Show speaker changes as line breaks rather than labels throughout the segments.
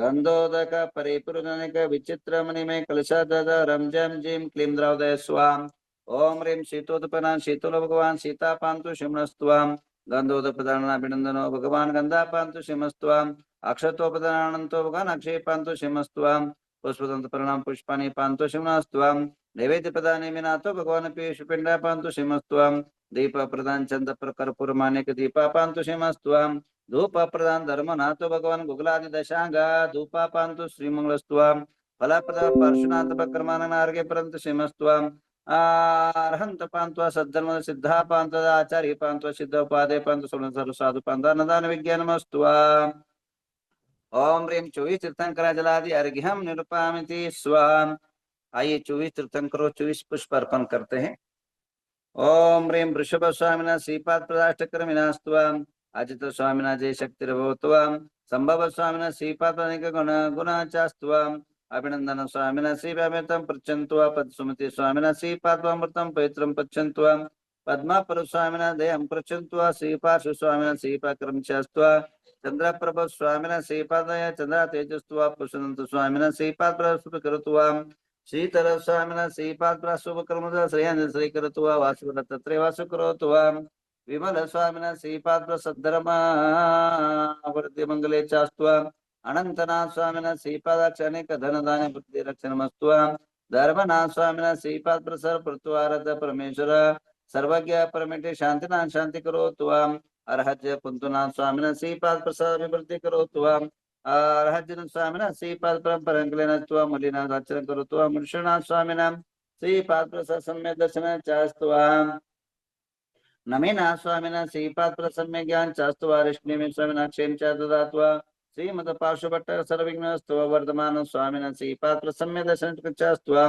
गंधोदक परिपूर्णनिक विचित्र मणिमय कलशाधरं जं जीं क्लीं द्रौदय स्वाम ओम ह्रीं शीतोत्पन्ना शीतलो भगवान सीता पांतु शिमस्तुवाम गंधोदपदानाभिनंदनो भगवान गंधा पांतु शिमस्तुवाम अक्षतोपदानंतो भगवान अक्षय पांतु शिमस्तुवाम पुष्पदंत प्रणाम पुष्पाणि पांतु शिमस्तुवाम नैवेद्य प्रदाने मिनातो भगवान पीयूष पिंडा पांतु शिमस्तुवाम दीप प्रदान चंद कर्पूर मानिक दीपा पांतु शिमस्तुवाम धूप प्रदान धर्म नातो भगवान गुगलादि दशांगा धूपा पांतु श्रीमंगलस्तुवाम फलप्रद पार्श्वनाथ बक्रमान नार्गे परंतु शिमस्तुवाम अरहंत पांत्वा सद्धर्म सिद्धा पांत्व आचार्य पांत्व सिद्ध उपादे पांत्व सर्व साधु पांत्वा नदान विज्ञानमस्तुवा ओम ह्रीं 24 तीर्थंकर जलादि अर्घ्यम निरुपामिति स्वाम। आइए 24 तीर्थंकरों 24 पुष्प अर्पण करते हैं। ओम ह्रीं वृषभ स्वामिना श्रीपाद प्रदाष्टकर्मिनास्त्वाम अजित स्वामिना जय शक्तिर्भवत्वाम संभव स्वामिना श्रीपाद गुण गुणाचास्त्वाम अभिनंदन स्वामिना श्रीव्यामृतं पृच्छन्त्वा पद्सुमति स्वामिना श्रीपाद्वामृतं पवित्रं पृच्छन्त्वा पद्मापर स्वामिना देहं पृच्छन्त्वा श्रीपार्श्व स्वामिना श्रीपाकरं चास्त्वा चंद्रप्रभ स्वामिना श्रीपादय चंद्र तेजस्त्वा पुष्पदंत स्वामिना श्रीपाद प्रस्तुत करुत्वा श्रीतर स्वामिना श्रीपाद प्रस्तुत कर्मदा श्रेयं श्री करुत्वा वासुर तत्रे वासु करोत्वा विमल स्वामिना श्रीपाद प्रसद्धर्मा वर्धि मंगले चास्त्वा अनंतनाथ स्वामिना श्रीपादाक्ष अनेक धन दान बुद्धि रक्षणमस्त्वा धर्मनाथ स्वामिना श्रीपाद प्रसर प्रत्वारद परमेश्वर सर्वज्ञ परमेटे शांतिनाथ शांति करो त्वाम अर्हज्य पुंतुनाथ स्वामिना श्रीपाद प्रसाद विवृद्धि करो त्वाम अर्हज्य स्वामिना श्रीपाद परंपरंकलेन त्वाम मलिनाथ आचरण करो त्वाम मुनिषनाथ स्वामिना श्रीपाद प्रसाद सम्यक दर्शन चास्त्वाम नमेना स्वामिना श्रीपाद प्रसन्न ज्ञान चास्तुवा विष्णु स्वामिना क्षेम च ददात्वा श्रीमद पार्श्वभट्ट सर्वविघ्नस्तव वर्धमान स्वामिना श्रीपाद प्रसन्न दर्शन चास्तुवा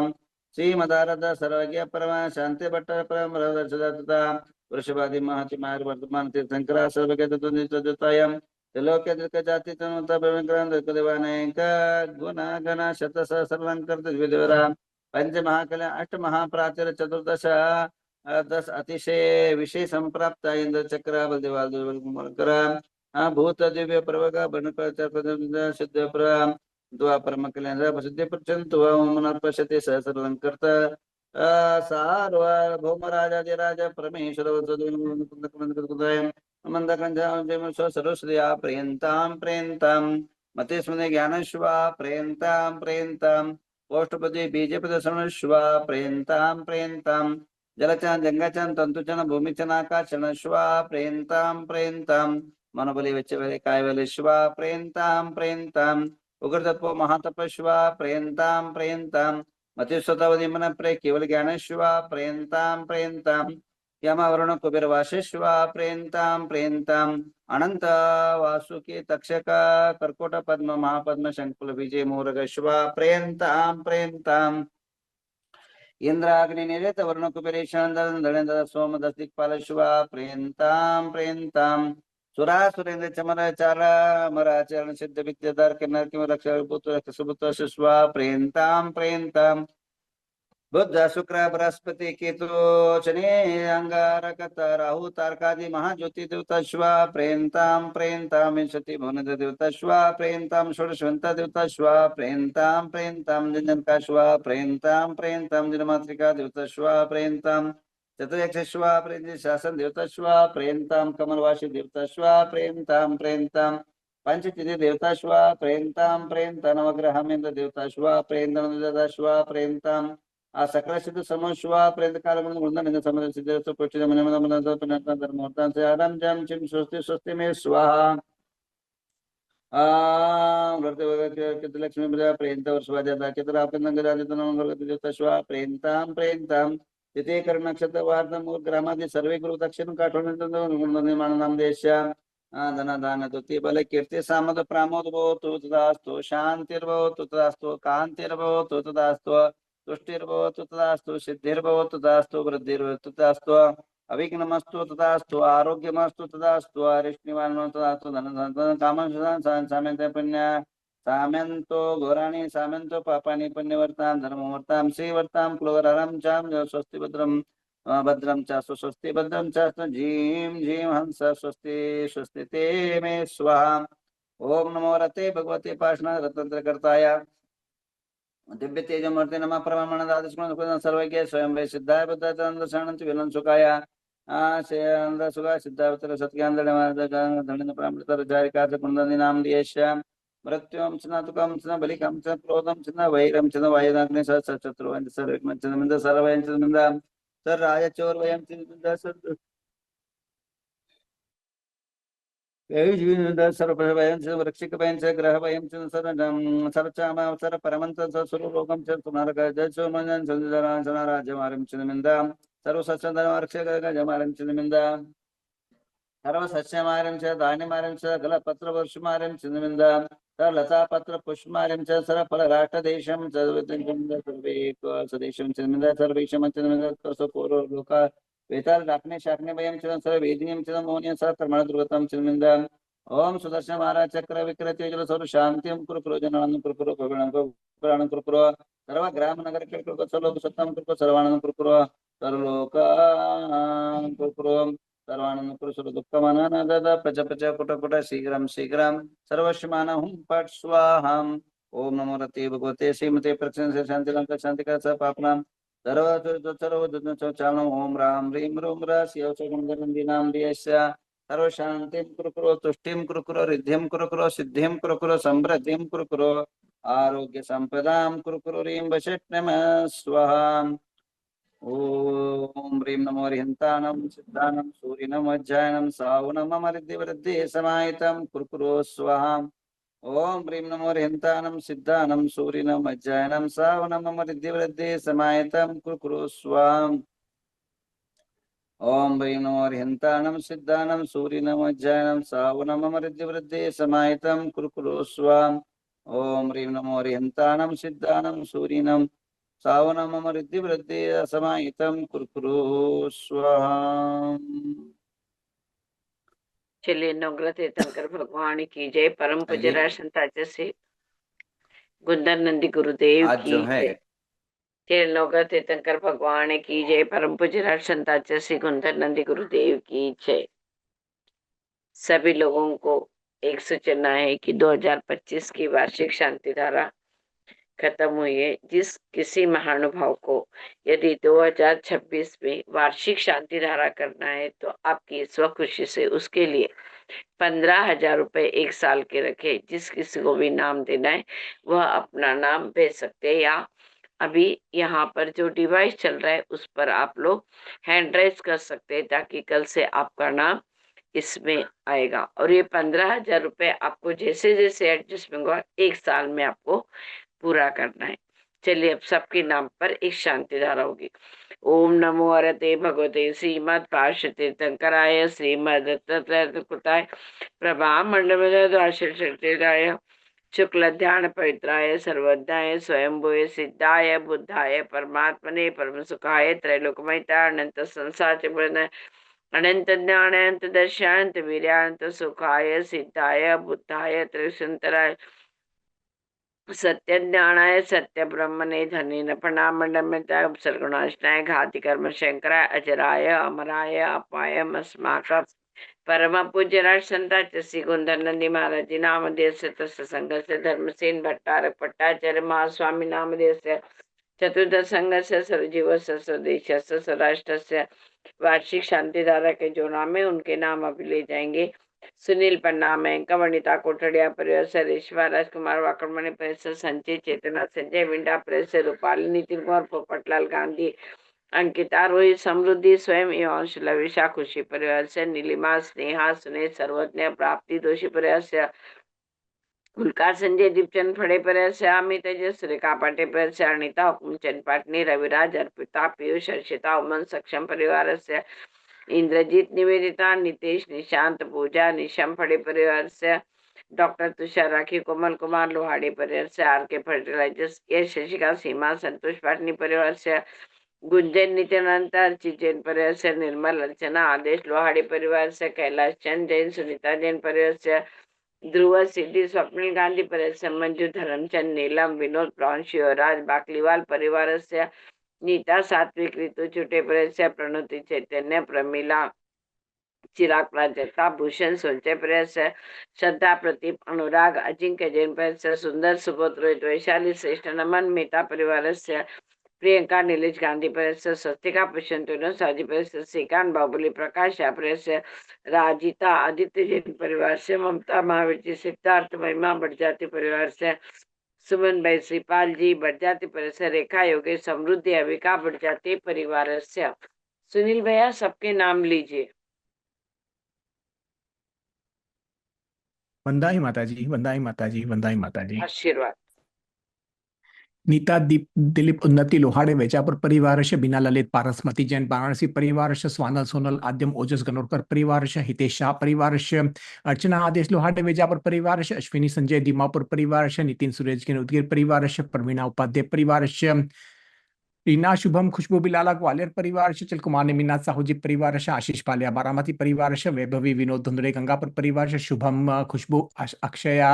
श्रीमदारद सर्वज्ञ परमा शांति भट्ट परम दर्शदत्ता वृषभादि महति मार्ग वर्धमान तीर्थंकरा सर्वज्ञ दत्तायम त्रिलोक्य दृक जाति तनुता प्रविक्रम दृक देवानेक गुण गण शत सहस्रलंकर द्विदेवरा पंच महाकल्या अष्ट महाप्राचीर चतुर्दश 10 अतिशय विशेष संप्राप्त इंद्र चक्र बलदेवाल भूत दिव्य प्रवगा बन शुद्ध प्रम द्वापर कल्याण प्रसिद्धि प्रचंतु मुनर्पश्यते सहस्रलंकृत सार्वभौम राजाधिराज परमेश्वर सर्वश्रिया प्रियंतां प्रियंतां मते स्मृति ज्ञानश्वा प्रियंतां प्रियंतां पोष्टपदे बीजपद श्रवणश्वा प्रियंतां प्रियंतां जलचान जंगाचान तंतुचन भूमिचन आकाशन श्वा प्रेन्तां प्रेन्तां मनोबली वेच्चवेले कायवेले श्वा प्रेन्तां प्रेन्तां उग्रतत्व महातपश्वा प्रेन्तां प्रेन्तां मतिस्वतावधि मन प्रे केवल ज्ञान श्वा प्रेन्तां प्रेन्तां यमवरुण कुबेर वाशेश्वा प्रेन्तां प्रेन्तां अनंत वासुकी तक्षक कर्कोट पद्म महापद्म शंकुल विजय मूरग श्वा प्रेन्तां प्रेन्तां इंद्राग्नि निरेत वर्ण कुबेरेशान दलेन्द्र सोम दस्तिकपाल शिवा प्रेन्तां प्रेन्तां सुरा सुरेंद्र चमर चारा मराचरण सिद्ध विद्याधर किन्नर किम रक्षा पुत्र सुबुत शिवा प्रेन्तां प्रेन्तां बुद्ध शुक्र बृहस्पति केतु शनि अंगारक राहु तारकादि महाज्योति देवता शिवा प्रेन्तां प्रेन्तां विंशति भुवन देवता शिवा प्रेन्तां षोडशवंत देवता शिवा प्रेन्तां प्रेन्तां जन्जनका शिवा प्रेन्तां प्रेन्तां जनमात्रिका देवता शिवा प्रेन्तां चतुर्यक्ष शिवा प्रेन्ति शासन देवता शिवा प्रेन्तां कमलवासी देवता शिवा प्रेन्तां प्रेन्तां पंचचिति देवता शिवा प्रेन्तां प्रेन्तां नवग्रहमेन्द्र देवता शिवा प्रेन्तां देवता शिवा प्रेन्तां आ सकल सिद्ध समश्वा प्रेत काल वृंदन समझ सिद्ध पुष्टि मन मन मन धर्मोर्तान से आराम जम चिम स्वस्ति स्वस्ति में स्वाहा कित लक्ष्मी प्रजा प्रेन्त वर्षवा जाता कित आपन गजादितन मंगल देवता शिवा प्रेन्तां प्रेन्तां तिथे कर्ण नक्षत्र वार्ता मूल ग्रामादि सर्वे गुरु दक्षिण काठोन निर्माण नाम देशा धन दान तुति बल कीर्ति सामद प्रामोद भवतु तदास्तु शांतिर्भवतु तदास्तु कांतिर्भवतु तदास्तु तुष्टिर्भवतु तदास्तु सिद्धिर्भवतु तदास्तु वृद्धिर्भवतु तदास्तु अविघ्नमस्तु तदास्तु आरोग्यमस्तु तदास्तु अरिष्टनिवारणं तदास्तु धन कामं साम्यन्ते पुण्य साम्यन्तो घोराणि साम्यन्तो पापानि पुण्यवर्तां धर्मवर्तां श्रीवर्तां क्लोररं चां स्वस्ति भद्रं भद्रं च स्वस्ति भद्रं च जीं जीं हंस स्वस्ति स्वस्ति ते मे स्वाहा ओम नमो रते भगवते पाषाण रत्नत्रयकर्ताय दिव्य तेजमूर्ति नमः परमाणु दादृष्ण सर्वज्ञ स्वयं वे सिद्धाय बुद्धानंद शरणं विलन सुखाय आशयांद सुखा सिद्धावतर सत्यानंद धनिन प्रामृतर जारिका कुंदनि नाम दियेश्य मृत्युम स्नातुकम स्न बलिकम च क्रोधम स्न वैरम च वायुदाग्नि सचत्रुवंत सर्वज्ञ च मिंद सर्वयं च मिंद सर राज चोर वयं च मिंद सर रक्षक ग्रह वयं सर परमंत स्वरूपम च सुनारक जसो मन राज्यमारं च निंदा सर्व सच्चंदन रक्षक जमारं च निंदा सर्व सस्यमारं च धान्यमारं च गलपत्र वर्षमारं च निंदा सर लता पत्र पुष्पमारं च सर फल राष्ट्र देशं च सर्वे स्वदेशं च निंदा सर्वेशं च निंदा सपूर्व लोका वेताल राखने शाखने वयं च सर वेदिनीं च मोनियं सर कर्मण दुर्गतम च निंदा ओम सुदर्शन महाराज चक्र विक्रय तेजल सर्व शांतिम कुरु कुरु जनानंद कुरु कुरु पुराण कुरु कुरु सर्व ग्राम नगर के कुरु सर्व सत्तम कुरु सर्वानंद कुरु कुरु सर्वलोक कुरु कुरु सर्वानंद कुरु सर्व दुःखमानन दद पच पच कुट कुट शीघ्रम शीघ्रम सर्वस्यमान हुम पट स्वाहाम ओम नमो रते भगवते श्रीमते प्रसन्न से शांति लंका शांति का सब पापनाम सर्व चारणम ओम राम ह्रीं रूम रस्य गुणगंदी नाम दियस्य सर्व शांतिं कुरु कुरु तुष्टिं कुरु कुरु रिद्धिं कुरु कुरु सिद्धिं कुरु कुरु समृद्धिं कुरु कुरु आरोग्य संपदां कुरु कुरु ह्रीं वषट् नमः स्वाहा ओम ह्रीं नमो हरिहन्तानं सिद्धानं सूर्यनं वज्रायनं सावनं मम रिद्धिवृद्धि समाहितं कुरु कुरु स्वाहा ओम ह्रीं नमो हरिहन्तानं सिद्धानं सूर्यनं वज्रायनं सावनं मम रिद्धिवृद्धि समाहितं कुरु कुरु स्वाहा ओम ह्रीं नमो हरिहन्तानं सिद्धानं सूर्यनं वज्रायनं सावनं मम रिद्धिवृद्धि समाहितं कुरु कुरु स्वाहा ओम ह्रीं नमो हरिहन्तानं सिद्धानं सूर्यनं सावनं मम रिद्धिवृद्धि समाहितं कुरु कुरु स्वाहा।
चलिए नवग्रह तीर्थंकर भगवान की जय। परम पूज्य राष्ट्र से गुंदर नंदी गुरुदेव
आज
की
जो है
जय। चलिए नवग्रह तीर्थंकर भगवान की जय। परम पूज्य राष्ट्र से गुंदर नंदी गुरुदेव की जय। सभी लोगों को एक सूचना है कि 2025 की वार्षिक शांति धारा खत्म हुई है। जिस किसी महानुभाव को यदि 2026 में वार्षिक शांति धारा करना है तो आपकी स्वखुशी से उसके लिए 15,000 रुपए एक साल के रखे। जिस किसी को भी नाम देना है वह अपना नाम भेज सकते हैं, या अभी यहाँ पर जो डिवाइस चल रहा है उस पर आप लोग हैंड राइज कर सकते हैं, ताकि कल से आपका नाम इसमें आएगा। और ये 15,000 रुपए आपको जैसे जैसे एडजस्टमेंट होगा एक साल में आपको पूरा करना है। चलिए अब सबके नाम पर एक शांति धारा होगी। ओम नमो हरते भगवते श्रीमद पार्श्वतीर्थंकराय श्रीमद दत्तात्रेय प्रभा मंडलाय शुक्ल ध्यान पवित्राय सर्वज्ञाय स्वयंभुवे सिद्धाय बुद्धाय परमात्मने परम सुखाय त्रैलोकमयता अनंत संसार अनंत ज्ञानानंत दर्शानंत वीर्यानंत सुखाय सिद्धाय बुद्धाय त्रिशंतराय सत्य ज्ञानाय सत्य ब्रह्मणे धनेन प्रणामंडमताय उपसर्गुणाशनाय घाति कर्म शंकराय अजराय अमराय अपाय अस्माकं परम पूज्य राजसंताच श्री गुंदर नंदी महाराज जी नामधेय से तस्य संघ से धर्मसेन भट्टारक पट्टाचार्य महास्वामी नामधेय से चतुर्दश संघ से सर्वजीव स्वदेश स्वराष्ट्र से वार्षिक शांति धारा के जो नाम है उनके नाम अभी ले जाएंगे। सुनील पन्ना मयंका वनिता कोठड़िया परिवार से रेशमा राजकुमार वाकरमणि परिसर संजय चेतना संजय विंडा परिसर रूपाली नितिन कुमार पोपटलाल गांधी अंकिता रोहित समृद्धि स्वयं एवं लविशा खुशी परिवार से नीलिमा स्नेहा सुनील सर्वज्ञ प्राप्ति दोषी परिवार से उल्का संजय दीपचंद फड़े परिवार से अमित तेजस रेखा पाटे परिवार से अनिता हुकुमचंद पाटनी रविराज अर्पिता पीयूष हर्षिता उमन सक्षम परिवार से इंद्रजीत निवेदिता नितेश निशांत पूजा निशम फड़े परिवार से डॉक्टर तुषार राखी कोमल कुमार लोहाड़ी परिवार से आर के फर्टिलाइजर्स के शशिका सीमा संतोष पाटनी परिवार से गुंजन नित्यानंद अर्चित जैन परिवार से निर्मल अर्चना आदेश लोहाड़ी परिवार से कैलाश चंद जैन सुनीता जैन परिवार से ध्रुव सिद्धि स्वप्निल गांधी परिवार से मंजू धर्मचंद नीलम विनोद प्रांशु राज बाकलीवाल परिवार से नीता सात्विक ऋतु छुटे परिवार से प्रणुति चैतन्य प्रमिला चिराग प्राजक्ता, भूषण सोलचे परिवार श्रद्धा प्रदीप अनुराग अजिंक्य जैन परिवार सुंदर सुबोध रोहित वैशाली श्रेष्ठ नमन मेहता परिवार प्रियंका नीलेश गांधी परिवार स्वस्तिका पुष्पन साजी परिवार श्रीकांत बाबुली प्रकाश या परिवार राजिता आदित्य जैन परिवार से ममता महावीर जी सिद्धार्थ महिमा बढ़ परिवार से सुमन भाई श्रीपाल जी बढ़ परिवार से रेखा योगेश समृद्धि अविका बढ़ परिवार से। सुनील भैया सबके नाम लीजिए।
वंदाई माता जी, वंदाई माता जी, वंदाई माता जी।
आशीर्वाद।
नीता दीप दिलीप उन्नति लोहाड़े वेजापुर परिवार बीना ललित पारसमती जैन वाराणसी परिवार स्वानल सोनल आद्यम ओजस गनोरकर परिवार हितेश शाह परिवार अर्चना आदेश लोहाड़े वेजापुर परिवार अश्विनी संजय दीमापुर परिवार नितिन सुरेश के उदगिर परिवार प्रवीणा उपाध्याय परिवार रीना शुभम खुशबू बिलाला ग्वालियर परिवार चल कुमार मीनाथ साहू जी परिवार आशीष पालिया बारामती परिवार वैभवी विनोद धुंधरे गंगापुर परिवार शुभम खुशबू अक्षया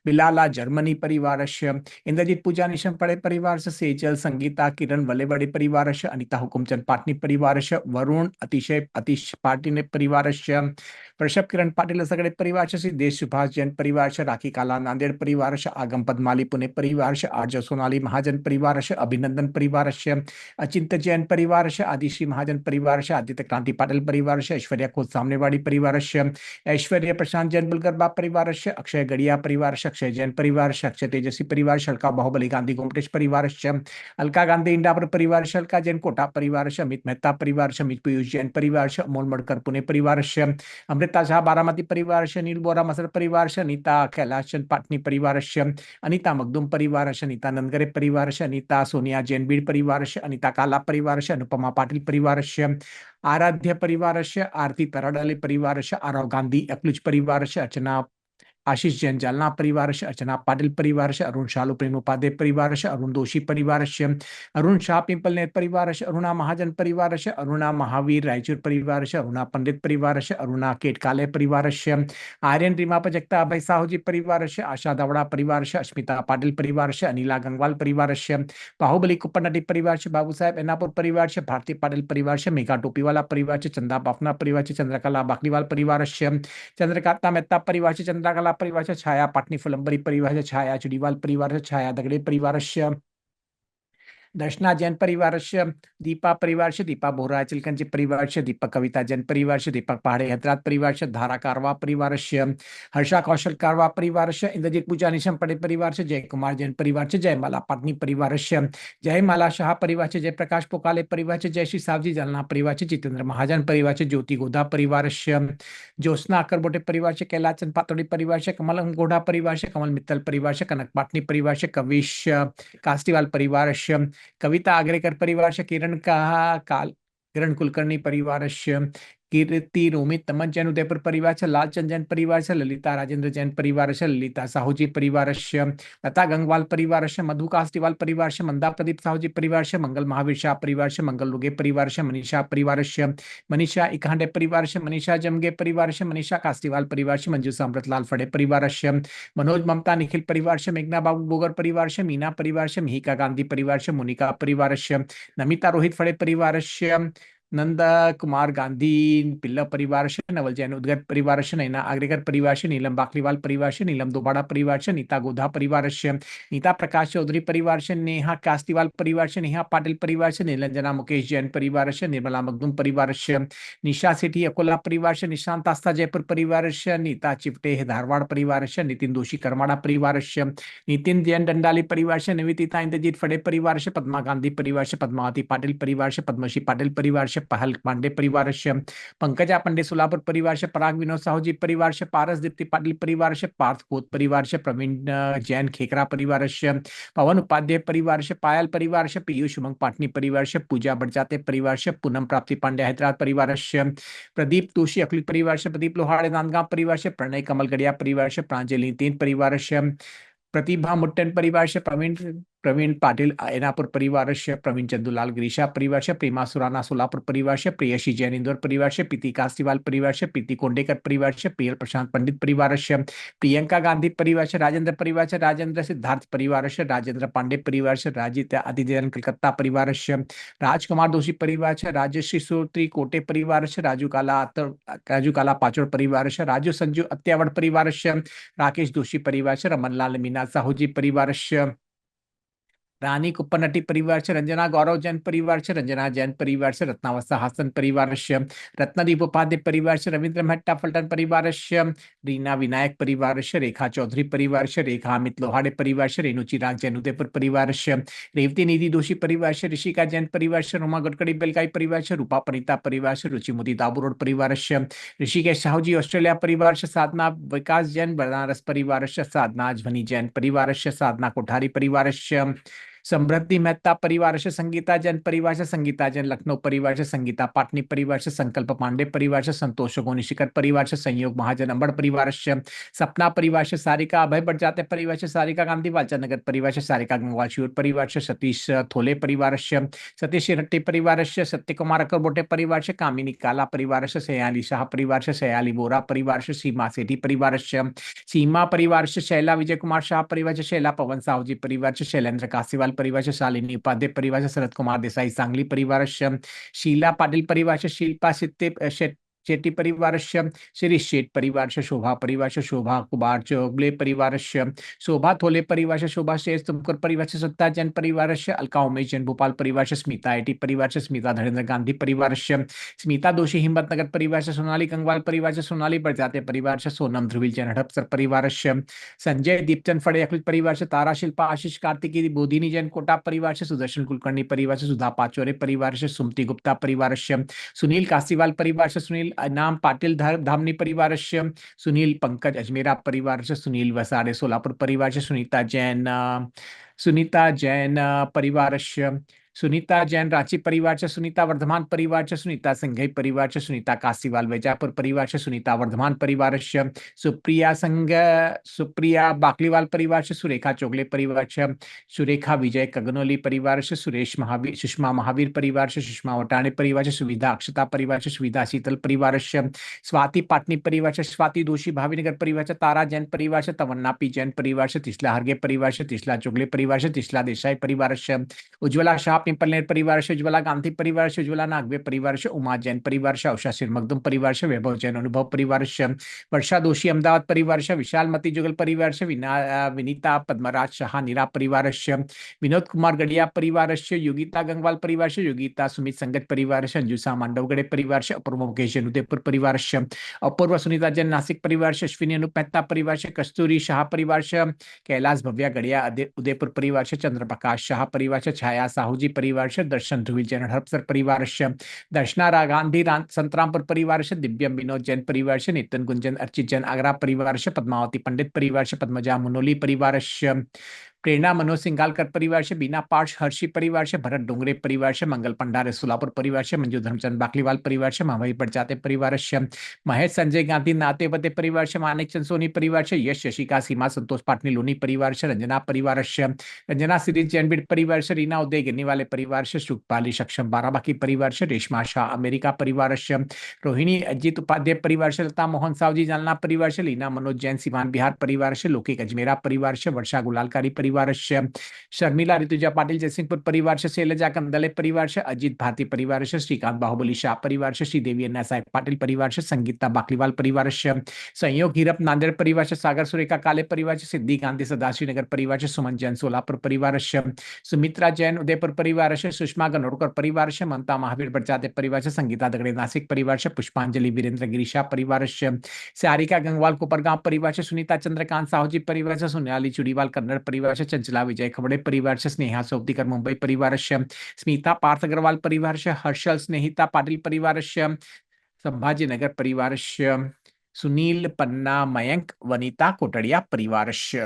बिलाला जर्मनी परिवार इंद्रजीत पूजा निशम पड़े परिवार सेजल संगीता किरण वलेवड़े परिवार अनिता हुकुमचंद पाटनी परिवार वरुण अतिशय अतिश पाटिल परिवार वृषभ किरण पाटिल सगड़े परिवार सिद्धेश सुभाष जैन परिवार राखी काला नांदेड़ परिवार आगम पद्माली पुणे परिवार आर्य सोनाली महाजन परिवार अभिनंदन परिवार अचिंत जैन परिवार आदिश्री महाजन परिवार आदित्य क्रांति पाटिल परिवार ऐश्वर्या खोज सामनेवाड़ी परिवार ऐश्वर्य प्रशांत जैन बुलगरबा परिवार अक्षय गड़िया परिवार अक्षय जैन परिवार अक्षय तेजस्वी परिवार शल्का बाहुबली गांधी गोमटेश परिवार अलका गांधी इंडापुर परिवार अलका जैन कोटा परिवार अमित मेहता परिवार अमित पीयूष जैन परिवार अमोल मड़कर पुणे परिवार अमृता झा बारामती परिवार नील बोरा मसर परिवार अनिता कैलाश चंद पाटनी परिवार अनिता मखदूम परिवार अनिता नंदगरे परिवार अनिता सोनिया जैन बीड़ परिवार अनिता काला परिवार अनुपमा पाटिल परिवार आराध्य परिवार आरती तराडले परिवार आरव गांधी अक्लुज परिवार अर्चना आशीष जैन जालना परिवार अर्चना पाटिल परिवार अरुण शालू प्रेम उपाध्याय परिवार अरुण दोषी परिवार अरुण शाह पिंपल नेर परिवार अरुणा महाजन परिवार अरुणा महावीर रायचूर परिवार अरुणा पंडित परिवार अरुणा केटकाले परिवार आर्यन रीमा प्रजक्ता अभय साहू जी परिवार आशा दावड़ा परिवार अस्मिता पाटिल परिवार अनिला गंगवाल परिवार बाहुबली कुप्पनटी परिवार बाबू साहेब एनापुर परिवार भारती पाटिल परिवार मेघा टोपीवाला परिवार चंदा बाफना परिवार चंद्रकला बाकलीवाल परिवार चंद्रकांता मेहता परिवार चंद्रकला परिवार छाया पाटनी फुलंबरी परिवार छाया चुड़ीवाल परिवार छाया दगड़े परिवार दर्शना जैन परिवार दीपा परिवार दीपा बोहरा चिलकंजी परिवार दीपक कविता जैन परिवार दीपक पहाड़े हैदराबाद परिवार धारा कारवा परिवार हर्षा कौशल कारवा परिवार इंद्रजीत पूजा निशम पड़े परिवार जय कुमार जैन परिवार जयमाला पाटनी परिवार जयमाला शाह परिवार जयप्रकाश पोकाले परिवार जय श्री सावजी जलना परिवार जितेंद्र महाजन परिवार ज्योति गोधा परिवार ज्योत्सना अकरबोटे परिवार कैलाश चंद पातोड़ी परिवार कमल गोढ़ा परिवार कमल मित्तल परिवार कनक पाटनी परिवार कविश कास्टीवाल परिवार कविता आगरेकर परिवार किरण किरण कुलकर्णी परिवार कीर्ति रोमित तमन जैन उदयपुर परिवार लालचंद जैन परिवार ललिता राजेंद्र जैन परिवार ललिता साहू जी परिवार लता गंगवाल परिवार मधु कास्टीवाल परिवार मंदा प्रदीप साहू जी परिवार मंगल महावीर शाह परिवार मंगल लुगे परिवार मनीषा परिवार मनीषा इकांडे परिवार मनीषा जमगे परिवार मनीषा कास्टीवाल परिवार मंजू अमृतलाल फड़े परिवार मनोज ममता निखिल परिवार मेघना बाबू बोगर परिवार मीना परिवार मिहिका गांधी परिवार मोनिका परिवार नमिता रोहित फड़े परिवार नंदा कुमार गांधी पिल्ला परिवार नवल जैन उदगत परिवार नैना आग्रेकर परिवार नीलम बाकलीवाल परिवार नीलम दोबाड़ा परिवार नीता गोधा परिवार नीता प्रकाश चौधरी परिवार नेहा कास्तीवाल परिवार नेहा पाटिल परिवार नीलंजना मुकेश जैन परिवार निर्मला मखदूम परिवार निशा सेठी अकोला परिवार निशांत आस्था जयपुर परिवार नीता चिपटे धारवाड़ परिवार नितिन दोषी करमाड़ा परिवार नितिन जैन डंडाली परिवार निवेदिता इंद्रजीत फड़े परिवार पद्मा गांधी परिवार पद्मावती पाटिल परिवार पद्मश्री पाटिल परिवार पहल पांडे परिवार पंकजा पंडे सोलापुर परिवार पराग विनोद साहू जी परिवार पारस दीप्ति पाटिल परिवार पार्थ खोत परिवार प्रवीण जैन खेकरा परिवार पवन उपाध्याय परिवार पायल परिवार पीयूष उमंग पाटनी परिवार पूजा बढ़जाते परिवार पूनम प्राप्ति पांडे हैदराबाद परिवार प्रदीप दोषी अखिल परिवार प्रदीप लोहाड़े नांदगांव परिवार प्रणय कमल गड़िया परिवार प्रांजलि तीन परिवार प्रतिभा मुट्टन परिवार प्रवीण प्रवीण पाटील ऐनापूर परिवारस्य प्रवीण चंदुलाल गिरीशा परिवारस्य प्रेमा सुराना सोलापुर परिवारस्य प्रेयसी जैन इंदौर परिवारस्य प्रीति कास्तीवाल परिवारस्य प्रीति कोंडेकर परिवारस्य प्रियल प्रशांत पंडित परिवारस्य प्रियंका गांधी परिवारस्य राजेंद्र परिवारस्य राजेंद्र सिद्धार्थ परिवारस्य राजेंद्र पांडे परिवारस्य राजित आदित्यन कलकत्ता परिवारस्य राजकुमार दोषी परिवारस्य राजश्री सूत्री कोटे परिवारस्य राजू काला पाचोड़ परिवारस्य राजू संजू अत्यावड़ परिवारस्य राकेश दोषी परिवारस्य रमनलाल मीना साहूजी परिवारस्य रानी कुप्पनटी परिवार से रंजना गौरव जैन परिवार से रंजना जैन परिवार से रत्नावस्ता हासन परिवार से रत्नदीप उपाध्याय परिवार से रविंद्र महट्टा फल्टन परिवार से रीना विनायक परिवार से रेखा चौधरी परिवार से रेखा अमित लोहाड़े परिवार से रेणु चिराग जैन उदयपुर परिवार से रेवती निधि दोषी परिवार से ऋषिका जैन परिवार से रोमा गडकरी बेलगाई परिवार से रूपा पनीता परिवार से रुचि मोदी दाबू रोड परिवार से ऋषिकेश साहू जी ऑस्ट्रेलिया परिवार से साधना विकास जैन बनारस परिवार से साधना अजवनी जैन परिवार से साधना कोठारी परिवार से समृद्धि मेहता परिवार से संगीता जैन परिवार से संगीता जैन लखनऊ परिवार से संगीता पाटनी परिवार से संकल्प पांडे परिवार से संतोष गोनिशिकर परिवार से संयोग महाजन अंबड़ परिवार से सपना परिवार से सारिका अभय बड़जाते परिवार से सारिका गांधी वालचंद नगर परिवार से सारिका गंगवाल शिवर परिवार से सतीश थोले परिवार से सतीश रट्टी परिवार से सत्य कुमार अकरबोटे परिवार से कामिनी काला परिवार से सयाली शाह परिवार से सयाली बोरा परिवार से सीमा सेठी परिवार से सीमा परिवार से शैला विजय कुमार शाह परिवार से शैला पवन साहू जी परिवार से शैलेंद्र कासीवाल परिवार से शालिनी उपाध्याय परिवार से शरद कुमार देसाई सांगली परिवार से शीला पाटिल परिवार से शिल्पा शेट्टी परिवार से श्री शेठ परिवार से शोभा परिवार से शोभा कुमार चौगले परिवार से शोभा थोले परिवार से शोभा शेष तुमकर परिवार से सत्ता जैन परिवार से अलका उमेश जैन भोपाल परिवार से स्मिता आईटी परिवार से स्मिता धीरेन्द्र गांधी परिवार से स्मिता दोषी हिम्मतनगर परिवार से सोनाली गंगवाल परिवार से सोनाली बड़जाते परिवार से सोनम ध्रुविल जैन हड़पसर परिवार से संजय दीपचंद फड़े अखिल परिवार से तारा शिल्पा आशीष कार्तिकी बोधिनी जैन कोटा परिवार से सुदर्शन कुलकर्णी परिवार से सुधा पाचौरे परिवार से सुमति गुप्ता परिवार से सुनील कासीवाल परिवार से सुनील नाम पाटिल धामनी परिवार से सुनील पंकज अजमेरा परिवार से सुनील वसाड़े सोलापुर परिवार से सुनीता जैन परिवार से सुनीता जैन रांची परिवार से सुनीता वर्धमान परिवार से सुनीता सिंघई परिवार से सुनीता कासीवाल वैजापुर परिवार से सुनीता वर्धमान परिवार से सुप्रिया बाकलीवाल परिवार से सुरेखा चोगले परिवार से सुरेखा विजय कगनोली परिवार से सुषमा महावीर परिवार से सुषमा वटाने परिवार से सुविधा अक्षता परिवार से सुविधा शीतल परिवार से स्वाति पाटनी परिवार से स्वाति दोषी भावीनगर परिवार से तारा जैन परिवार से तमन्ना पी जैन परिवार से तिसला हरगे परिवार से तिसला चोगले परिवार से तिसला देसाई परिवार से उज्ज्वला शाह पिंपलनेर परिवार से उज्ज्वला गांधी परिवार से उज्ज्वला नागवे परिवार से उमा जैन परिवार से उषा सिर मखदूम परिवार से वैभव जैन अनुभव परिवार से वर्षा दोषी अहमदाबाद परिवार से विशाल मती जुगल परिवार से विनीता पद्मराज शाह नीरा परिवार से विनोद कुमार गड़िया परिवार से योगिता गंगवाल परिवार से योगिता सुमित संगत परिवार से अंजुसा मांडवगढ़े परिवार से अपूर्व मुकेश जैन उदयपुर परिवार से अपूर्व सुनीता जैन नासिक परिवार से अश्विनी अनुप मेहता परिवार से कस्तूरी शाह परिवार से कैलाश भव्या गड़िया उदयपुर परिवार से चंद्र प्रकाश शाह परिवार से छाया साहू जी परिवार से दर्शन ध्रुविल जैन हड़पसर परिवार से दर्शना गांधी संतरामपुर परिवार से दिव्यम विनोद जैन परिवार से नितिन गुंजन अर्चित जैन आगरा परिवार से पद्मावती पंडित परिवार से पद्मजा मुनोली परिवार से प्रेरणा मनोज सिंगालकर परिवार से बीना पार्श हर्षी परिवार से भरत डोंगरे परिवार से मंगल पंडारे सोलापुर परिवार से मंजू धर्मचंद बाकलीवाल परिवार से महावीर बड़जाते परिवार से महेश संजय गांधी नातेवते परिवार से मानिक चंद सोनी परिवार से यश शशिका सीमा संतोष पाटनी लोनी परिवार से रंजना परिवार से रंजना सीरीज जैनबिड परिवार से रीना उदय गिरनी वाले परिवार से सुखपाली सक्षम बाराबाकी परिवार से रेशमा शाह अमेरिका परिवार से रोहिणी अजित उपाध्याय परिवार से लता मोहन सावजी जालना परिवार से लीना मनोज जैन सिवान बिहार परिवार से लोकिक अजमेरा परिवार से वर्षा गुलालकारी परिवार से शर्मिला ऋतुजा पाटिल जयसिंहपुर परिवार से शैलजा कंदले परिवार से अजीत भारती परिवार से श्रीकांत बाहुबली शाह परिवार से श्रीदेवी अन्ना साहेब पाटिल परिवार से संगीता बाकलीवाल परिवार से संयोग हीरप नांदेड़ परिवार से सागर सुरेखा काले परिवार से सिद्धि गांधी सदाशिव नगर परिवार से सुमन जैन सोलापुर परिवार से सुमित्रा जैन उदयपुर परिवार से सुषमा गनोड़कर परिवार से ममता महावीर बड़जाते परिवार से संगीता दगड़े नासिक परिवार से पुष्पांजलि वीरेंद्र गिरीशा परिवार से सारिका गंगवाल कोपरगांव परिवार से सुनीता चंद्रकांत साहू जी परिवार से सोनाली चुड़ीवाल कन्नड़ परिवार से चंचला विजय खबड़े परिवार से स्नेहा सोवतीकर मुंबई परिवार से स्मिता पार्थ अग्रवाल परिवार से हर्षल स्नेहिता पाटिल परिवार से संभाजी नगर परिवार से सुनील पन्ना मयंक वनिता कोटड़िया परिवार से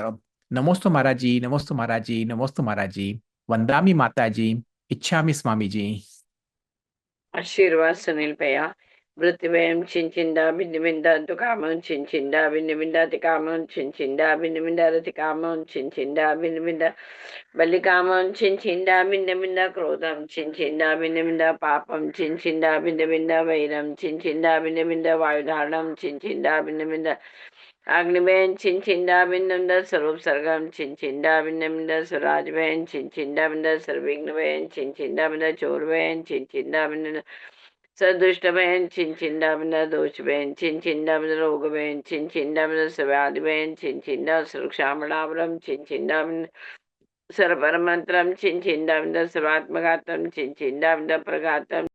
नमोस्तु महाराज जी नमोस्तु महाराज जी नमोस्तु महाराज जी वंदामी माता जी इच्छामि स्वामी जी
आशीर्वाद सुनील भैया। वृत्तिवयं छिंचिंदा भिन्नभिन्दा तुकामं छिंचिंदा भिन्नभिन्दा तिकामं छिंचिंदा भिन्नभिन्दा रतिकामं छिंचिंदा भिन्नभिन्दा बलिकामं छिंचिंदा भिन्नभिन्दा क्रोधं छिंचिंदा भिन्नभिन्दा पापं छिंचिंदा भिन्नभिन्दा वैरं छिंचिंदा भिन्नभिन्दा वायुधारणं छिंचिंदा भिन्नभिन्दा अग्निवेन छिंचिंदा भिन्नभिन्दा स्वरूप सर्गम छिंचिंदा भिन्नभिन्दा स्वराजवेन छिंचिंदा भिन्नभिन्दा सर्विघ्नवेन छिंचिंदा भिन्नभिन्दा चोरवेन छिंचिंदा भिन्नभिन्दा सदुष्टवेन छिंचिंदा भिन्नभिन्दा दोषवेन छिंचिंदा भिन्नभिन्दा रोगवेन छिंचिंदा भिन्नभिन्दा सव्याधिवेन छिंचिंदा सुरक्षामणावरम छिंचिंदा भिन्नभिन्दा सर्वपरमंत्रम छिंचिंदा भिन्नभिन्दा सर्वात्मघातम छिंचिंदा भिन्नभिन्दा प्रघातम